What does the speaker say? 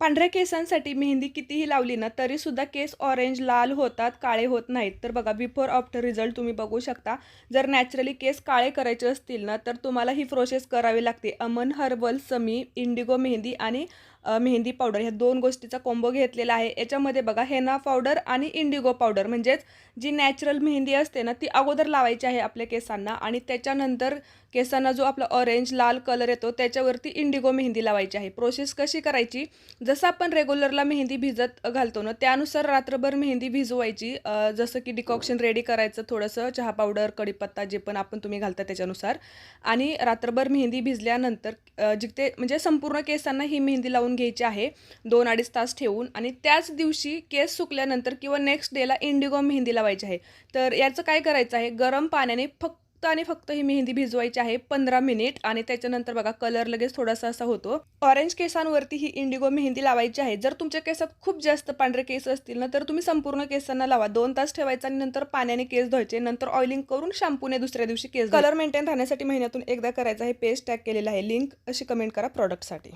पांढऱ्या केसांसाठी मेहंदी कितीही लावली ना तरीसुद्धा केस ऑरेंज लाल होतात, काळे होत नाहीत. तर बघा बिफोर आफ्टर रिझल्ट तुम्ही बघू शकता. जर नॅचरली केस काळे करायचे असतील ना तर तुम्हाला ही प्रोसेस करावी लागते. अमन हर्बल समी, इंडिगो मेहंदी आणि मेहंदी पावडर ह्या 2 गोष्टीचा कॉम्बो घेतलेला आहे. याच्यामध्ये बघा हेना पावडर आणि इंडिगो पावडर म्हणजेच जी नॅचरल मेहंदी असते ना ती अगोदर लावायची आहे आपल्या केसांना आणि त्याच्यानंतर केसांना जो आपला ऑरेंज लाल कलर येतो त्याच्यावरती इंडिगो मेहंदी लावायची आहे. प्रोसेस कशी करायची? जसं आपण रेग्युलरला मेहंदी भिजत घालतो ना त्यानुसार रात्रभर मेहंदी भिजवायची. जसं की डिकॉक्शन रेडी करायचं थोडंसं चहा पावडर, कढीपत्ता जे पण तुम्ही घालता त्याच्यानुसार आणि रात्रभर मेहंदी भिजल्यानंतर जिथे म्हणजे संपूर्ण केसांना ही मेहंदी लावून घ्यायची आहे 2-2.5 तास ठेवून आणि त्याच दिवशी केस सुकल्यानंतर किंवा नेक्स्ट डेला इंडिगो मेहंदी लावायची आहे. तर याचं काय करायचं आहे गरम पाण्याने फक्त आणि फक्त ही मेहंदी भिजवायची आहे 15 मिनिट आणि त्याच्यानंतर बघा कलर लगेच थोडासा असा होतो. ऑरेंज केसांवरती ही इंडिगो मेहंदी लावायची आहे. जर तुमच्या केसात खूप जास्त पांढरे केस असतील ना तर तुम्ही संपूर्ण केसांना लावा. 2 तास ठेवायचा आणि नंतर पाण्याने केस धुवायचे. नंतर ऑइलिंग करून शॅम्पूने दुसऱ्या दिवशी केस कलर मेंटेन राहण्यासाठी महिन्यातून एकदा करायचा आहे. पेस्ट टॅग केलेला आहे. लिंक अशी कमेंट करा प्रॉडक्टसाठी.